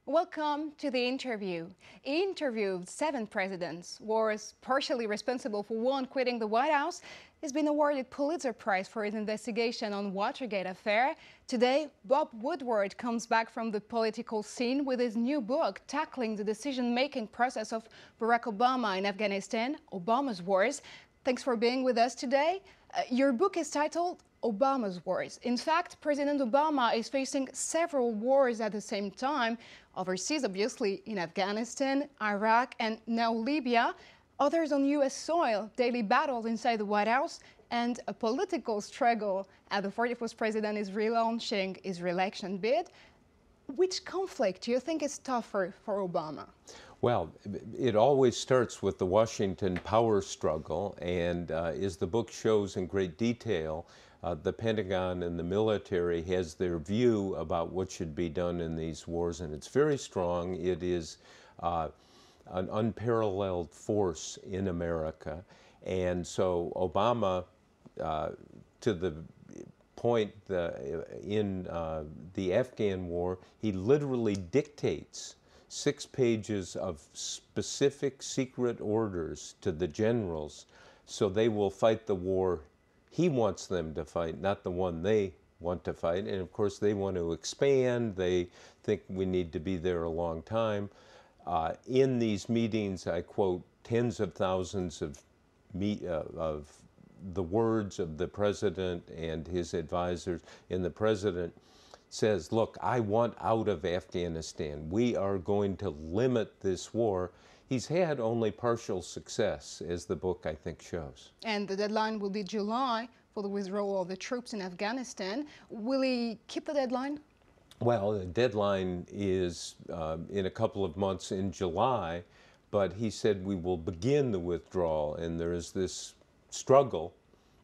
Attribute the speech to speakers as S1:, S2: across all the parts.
S1: Welcome to the interview. He interviewed 7 presidents, was partially responsible for one quitting the White House. He's been awarded Pulitzer Prize for his investigation on Watergate affair. Today, Bob Woodward comes back from the political scene with his new book tackling the decision-making process of Barack Obama in Afghanistan, Obama's Wars. Thanks for being with us today. Your book is titled Obama's Wars. In fact, President Obama is facing several wars at the same time, overseas obviously in Afghanistan, Iraq and now Libya, others on US soil, daily battles inside the White House, and a political struggle as the 41st president is relaunching his re-election bid. Which conflict do you think is tougher for Obama?
S2: Well, it always starts with the Washington power struggle, and as the book shows in great detail, the Pentagon and the military has their view about what should be done in these wars, and it's very strong. It is an unparalleled force in America, and so Obama, to the point in the Afghan war, he literally dictates 6 pages of specific secret orders to the generals so they will fight the war he wants them to fight, not the one they want to fight. And of course they want to expand. They think we need to be there a long time. In these meetings, I quote tens of thousands of the words of the president and his advisors, and the president says, look, I want out of Afghanistan. We are going to limit this war. He's had only partial success, as the book, I think, shows.
S1: And the deadline will be July for the withdrawal of the troops in Afghanistan. Will he keep the deadline?
S2: Well, the deadline is in a couple of months in July, but he said we will begin the withdrawal, and there is this struggle,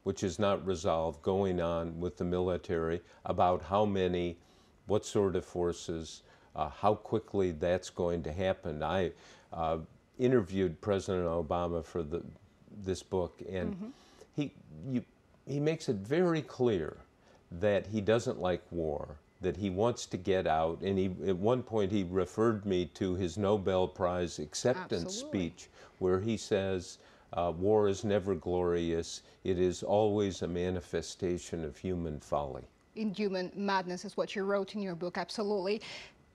S2: which is not resolved, going on with the military about how many, what sort of forces, how quickly that's going to happen. I interviewed President Obama for this book, and he makes it very clear that he doesn't like war, that he wants to get out, and at one point he referred me to his Nobel Prize acceptance speech, where he says, war is never glorious. It is always a manifestation of human folly.
S1: Inhuman madness is what you wrote in your book, absolutely.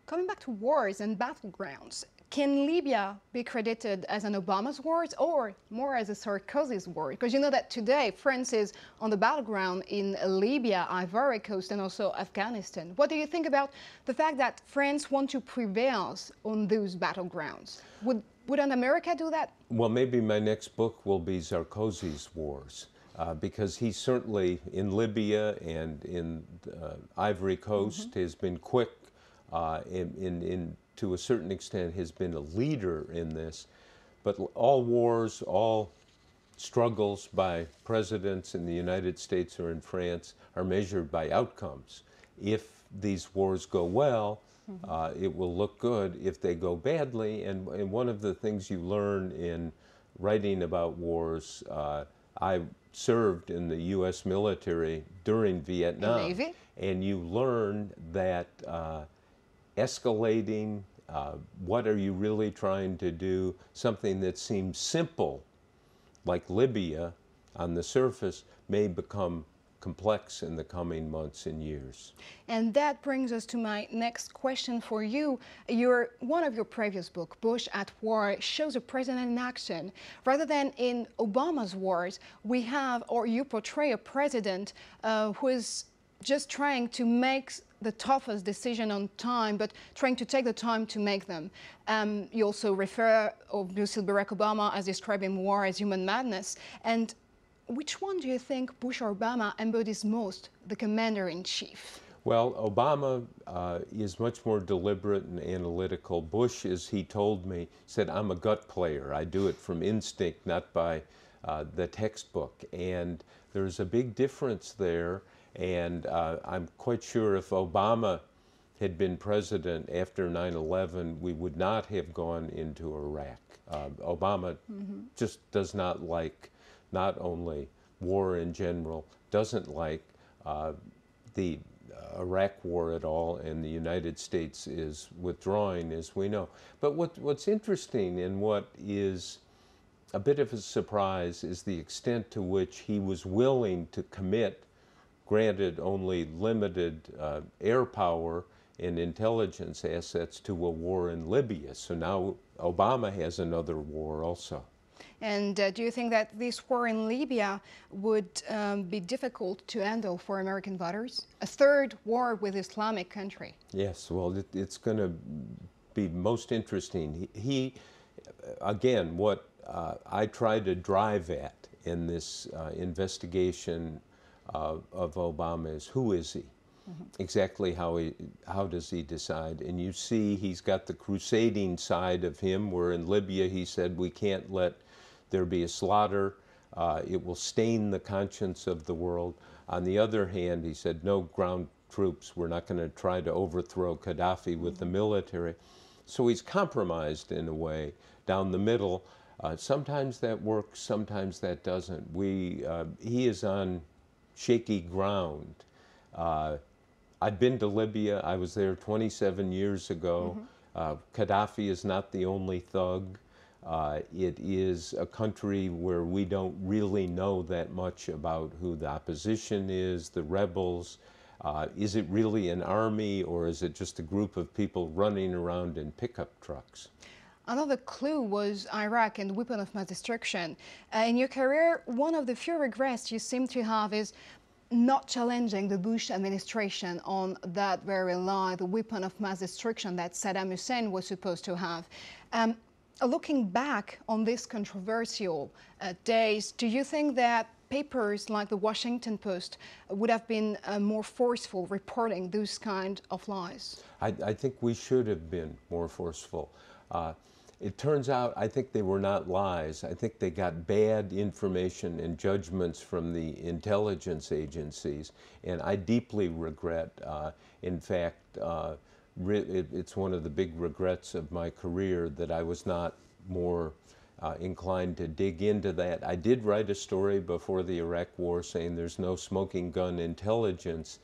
S1: Coming back to wars and battlegrounds, can Libya be credited as an Obama's wars or more as a Sarkozy's war? Because you know that today France is on the battleground in Libya, Ivory Coast, and also Afghanistan. What do you think about the fact that France wants to prevail on those battlegrounds? Wouldn't America do that?
S2: Well, maybe my next book will be Sarkozy's wars, because he certainly in Libya and in Ivory Coast has been quick, to a certain extent has been a leader in this. But all wars, all struggles by presidents in the United States or in France are measured by outcomes. If these wars go well, it will look good. If they go badly, and one of the things you learn in writing about wars, I served in the U.S. military during Vietnam,
S1: Navy.
S2: And you learn that escalating, what are you really trying to do, something that seems simple, like Libya on the surface, may become complex in the coming months and years.
S1: And that brings us to my next question for you. One of your previous book, Bush at War, shows a president in action. Rather than in Obama's wars, we have, or you portray a president who is just trying to make the toughest decision on time, but trying to take the time to make them. You also refer, obviously, Barack Obama as describing war as human madness. And which one do you think Bush or Obama embodies most, the commander-in-chief?
S2: Well, Obama is much more deliberate and analytical. Bush, as he told me, said, I'm a gut player. I do it from instinct, not by the textbook. And there's a big difference there. And I'm quite sure if Obama had been president after 9/11, we would not have gone into Iraq. Obama just does not like not only war in general, doesn't like the Iraq war at all, and the United States is withdrawing, as we know. But what's interesting and what is a bit of a surprise is the extent to which he was willing to commit, granted only limited air power and intelligence assets, to a war in Libya. So now Obama has another war also.
S1: And do you think that this war in Libya would be difficult to handle for American voters? A third war with Islamic country.
S2: Yes, well, it's going to be most interesting. He again, what I try to drive at in this investigation of Obama is, who is he? Exactly how does he decide? And you see he's got the crusading side of him, where in Libya he said, we can't let there be a slaughter. It will stain the conscience of the world. On the other hand, he said, no ground troops. We're not going to try to overthrow Gaddafi with the military. So he's compromised in a way down the middle. Sometimes that works, sometimes that doesn't. He is on shaky ground. I've been to Libya. I was there 27 years ago. Gaddafi is not the only thug. It is a country where we don't really know that much about who the opposition is, the rebels. Is it really an army, or is it just a group of people running around in pickup trucks?
S1: Another clue was Iraq and weapon of mass destruction. In your career, one of the few regrets you seem to have is not challenging the Bush administration on that very lie, the weapon of mass destruction that Saddam Hussein was supposed to have. Looking back on these controversial days, do you think that papers like the Washington Post would have been more forceful reporting those kind of lies?
S2: I think we should have been more forceful. It turns out, I think they were not lies. I think they got bad information and judgments from the intelligence agencies, and I deeply regret, in fact, it's one of the big regrets of my career that I was not more inclined to dig into that. I did write a story before the Iraq War saying there's no smoking gun intelligence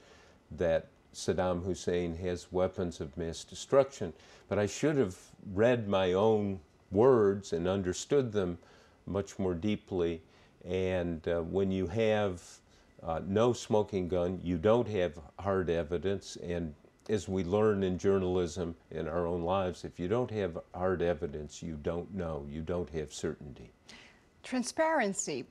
S2: that Saddam Hussein has weapons of mass destruction, but I should have read my own words and understood them much more deeply. And when you have no smoking gun, you don't have hard evidence. And as we learn in journalism in our own lives, if you don't have hard evidence, you don't know, you don't have certainty.
S1: Transparency.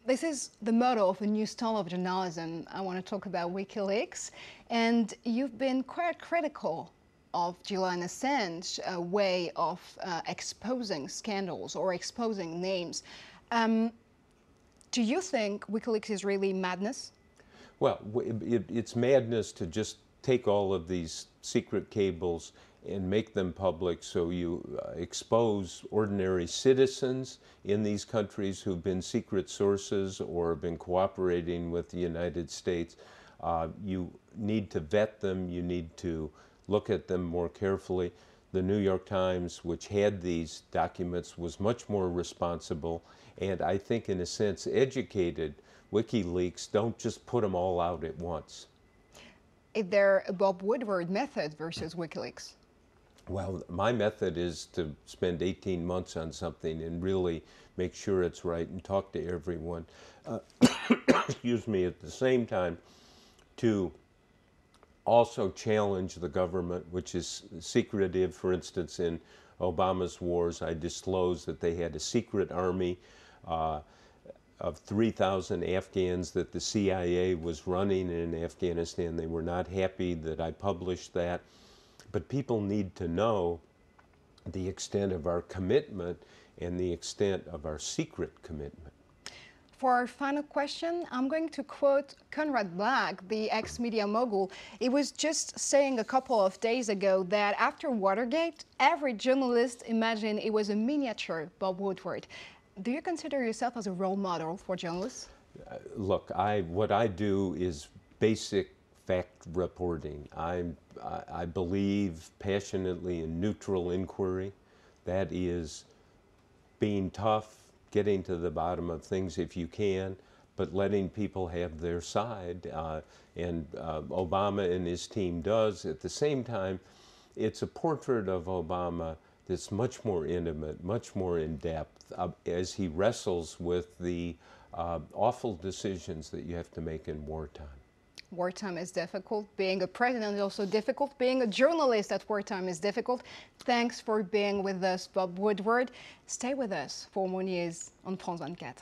S1: This is the motto of a new style of journalism. I want to talk about WikiLeaks. And you've been quite critical of Julian Assange's way of exposing scandals or exposing names. Do you think WikiLeaks is really madness?
S2: Well, it's madness to just take all of these secret cables and make them public, so you expose ordinary citizens in these countries who've been secret sources or have been cooperating with the United States. You need to vet them, you need to look at them more carefully. The New York Times, which had these documents, was much more responsible, and I think in a sense educated. WikiLeaks don't just put them all out at once.
S1: Is there a Bob Woodward method versus WikiLeaks?
S2: Well, my method is to spend 18 months on something and really make sure it's right and talk to everyone. Excuse me, at the same time, to also challenge the government, which is secretive. For instance, in Obama's wars, I disclosed that they had a secret army of 3,000 Afghans that the CIA was running in Afghanistan. They were not happy that I published that. But people need to know the extent of our commitment and the extent of our secret commitment.
S1: For our final question, I'm going to quote Conrad Black, the ex-media mogul. He was just saying a couple of days ago that after Watergate, every journalist imagined it was a miniature Bob Woodward. Do you consider yourself as a role model for journalists?
S2: Look, what I do is basic fact reporting. I believe passionately in neutral inquiry. That is being tough, getting to the bottom of things if you can, but letting people have their side, and Obama and his team does. At the same time, it's a portrait of Obama that's much more intimate, much more in depth, as he wrestles with the awful decisions that you have to make in wartime.
S1: Wartime is difficult. Being a president is also difficult. Being a journalist at wartime is difficult. Thanks for being with us, Bob Woodward. Stay with us for more news on France 24.